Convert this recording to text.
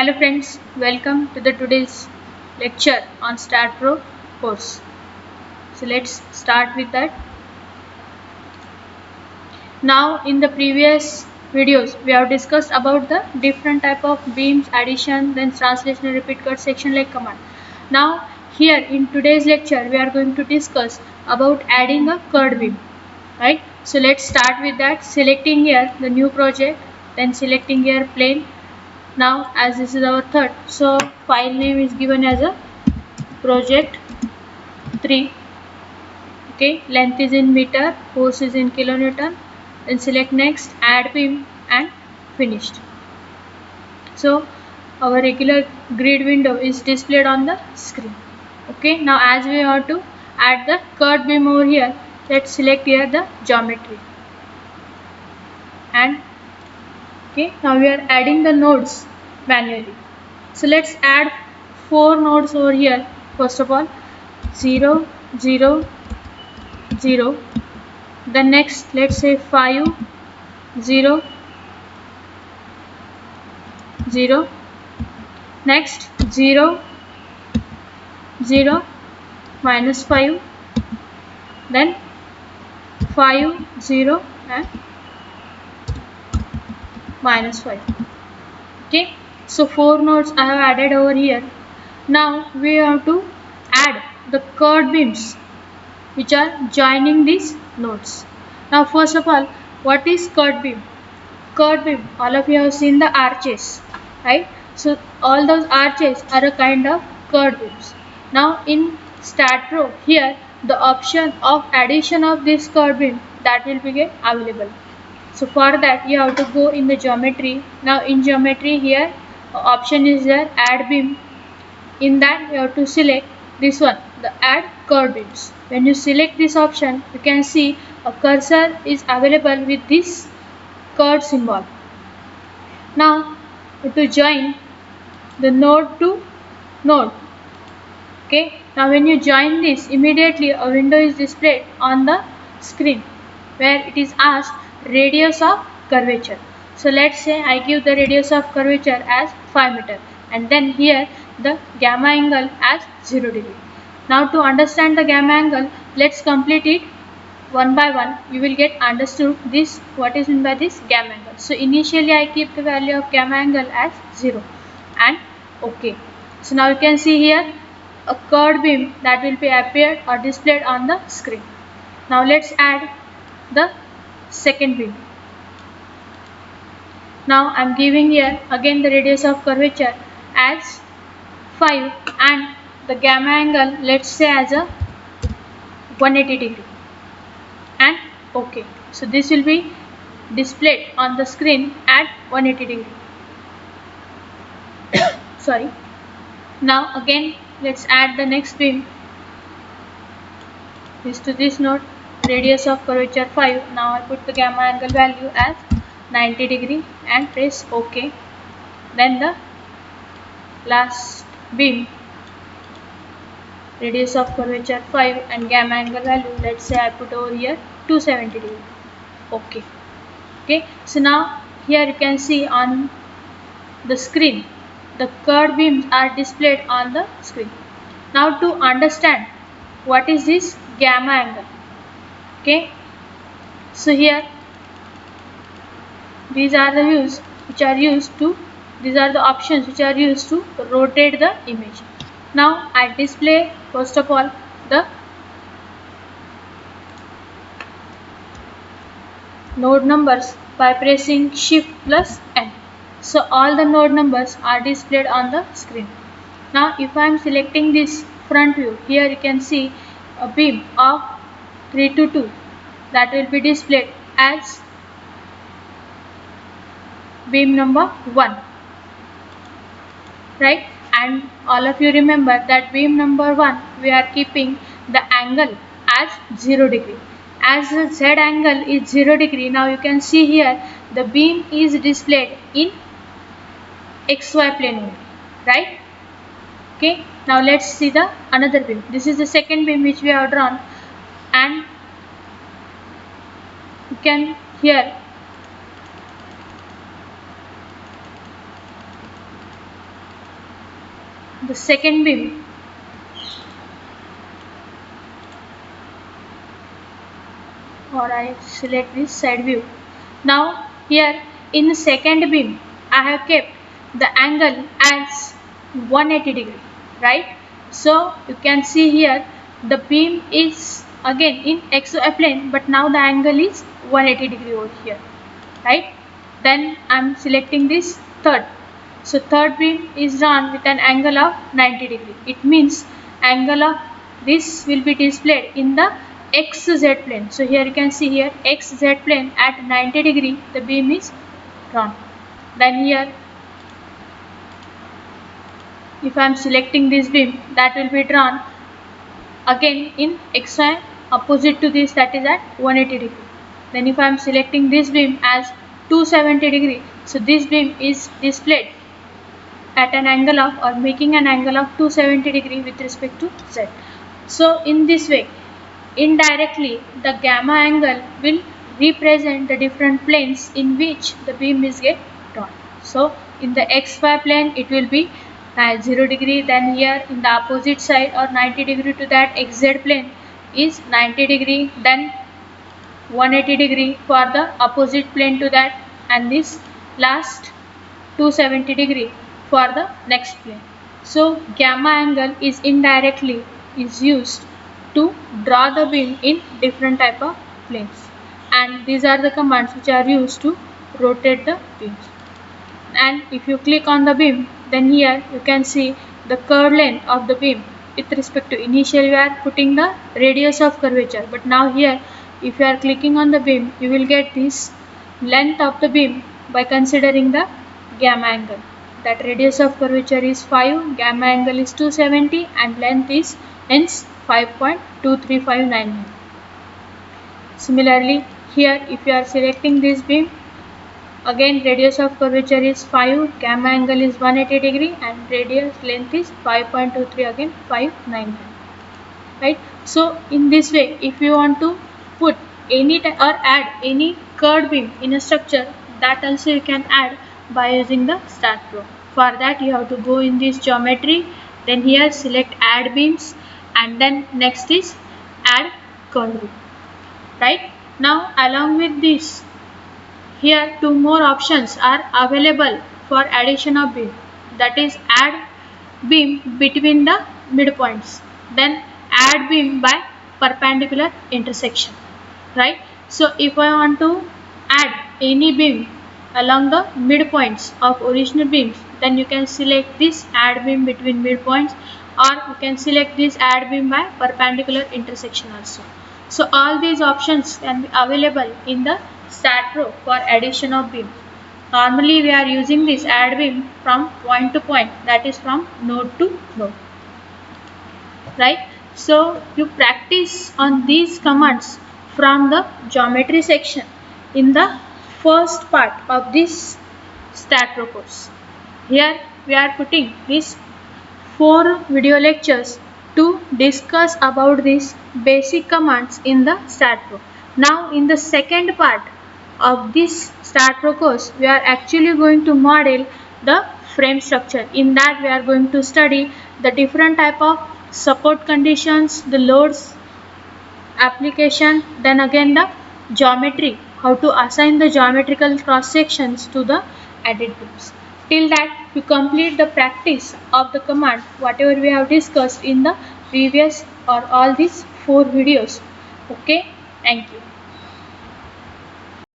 Hello friends, welcome to the today's lecture on StatPro course. So let's start with that. Now in the previous videos we have discussed about the different type of beams, addition, then translation and repeat cut, section like command. Now here in today's lecture we are going to discuss about adding a curved beam, right? So let's start with that. Selecting here the new project, then selecting here plane. Now as this is our third, so file name is given as a project 3. Okay, length is in meter, force is in kilonewton, then select next, add beam and finished. So our regular grid window is displayed on the screen. Okay, now as we have to add the curved beam over here, let's select here the geometry. And okay, now we are adding the nodes manually. So let's add 4 nodes over here. First of all 0 0 0, then next let's say 5 0 0, next 0 0 minus 5, then 5 0 and minus 5. Okay, so 4 nodes I have added over here. Now we have to add the curved beams which are joining these nodes. Now first of all, what is curved beam? Curved beam, all of you have seen the arches, right? So all those arches are a kind of curved beams. Now in StatPro here the option of addition of this curved beam that will be available. So for that you have to go in the geometry. Now in geometry here option is there, add beam. In that you have to select this one, the add curved beams. When you select this option you can see a cursor is available with this curved symbol. Now to join the node to node. Okay, now when you join this, immediately a window is displayed on the screen where it is asked radius of curvature. So let's say I give the radius of curvature as 5 meter and then here the gamma angle as 0 degree. Now to understand the gamma angle, let's complete it one by one. You will get understood this what is meant by this gamma angle. So initially I keep the value of gamma angle as 0 and okay. So now you can see here a curved beam that will be appeared or displayed on the screen. Now let's add the second beam. Now I am giving here again the radius of curvature as 5 and the gamma angle let's say as a 180 degree and okay. So this will be displayed on the screen at 180 degree. Sorry. Now again let's add the next beam. This to this node, radius of curvature 5. Now I put the gamma angle value as 90 degree and press OK. Then the last beam, radius of curvature 5 and gamma angle value, let's say I put over here 270 degree. OK. Okay. So now here you can see on the screen the curved beams are displayed on the screen. Now to understand what is this gamma angle, okay, so here these are the views which are used to, these are the options which are used to rotate the image. Now I display first of all the node numbers by pressing shift plus N. So all the node numbers are displayed on the screen. Now if I am selecting this front view, here you can see a beam of 3 to 2 that will be displayed as beam number 1, right? And all of you remember that beam number 1 we are keeping the angle as 0 degree. As the Z angle is 0 degree, now you can see here the beam is displayed in XY plane only, right? Okay, now let's see the another beam. This is the second beam which we have drawn and you can here the second beam, or I select this side view. Now here in the second beam I have kept the angle as 180 degree, right? So you can see here the beam is again in XY plane, but now the angle is 180 degree over here, right? Then I am selecting this third. So third beam is run with an angle of 90 degree. It means angle of this will be displayed in the XZ plane. So here you can see here XZ plane at 90 degree the beam is run. Then here if I am selecting this beam, that will be drawn again in XY opposite to this, that is at 180 degree. Then if I am selecting this beam as 270 degree, so this beam is displayed at an angle of, or making an angle of 270 degree with respect to Z. So in this way, indirectly the gamma angle will represent the different planes in which the beam is get drawn. So in the XY plane it will be 0 degree, then here in the opposite side or 90 degree to that XZ plane is 90 degree, then 180 degree for the opposite plane to that, and this last 270 degree for the next plane. So gamma angle is indirectly is used to draw the beam in different type of planes, and these are the commands which are used to rotate the beams. And if you click on the beam, then here you can see the curved length of the beam with respect to initially we are putting the radius of curvature, but now here if you are clicking on the beam you will get this length of the beam by considering the gamma angle. That radius of curvature is 5, gamma angle is 270, and length is hence 5.23599. Similarly here if you are selecting this beam, again radius of curvature is 5, gamma angle is 180 degree, and radius length is 5.23, again 599, right? So in this way if you want to put any or add any curved beam in a structure, that also you can add by using the StatPro. For that you have to go in this geometry, then here select add beams, and then next is add curved beam, right? Now along with this, here two more options are available for addition of beam, that is add beam between the midpoints, then add beam by perpendicular intersection, right? So if I want to add any beam along the midpoints of original beams, then you can select this add beam between midpoints, or you can select this add beam by perpendicular intersection also. So all these options can be available in the StatPro for addition of beams. Normally we are using this add beam from point to point, that is from node to node, right? So you practice on these commands from the geometry section in the first part of this StatPro course. Here we are putting these 4 video lectures to discuss about these basic commands in the StatPro. Now in the second part of this StatPro course, we are actually going to model the frame structure. In that we are going to study the different type of support conditions, the loads application, then again the geometry, how to assign the geometrical cross sections to the added beams. Till that you complete the practice of the command whatever we have discussed in the previous or all these 4 videos. Okay, thank you.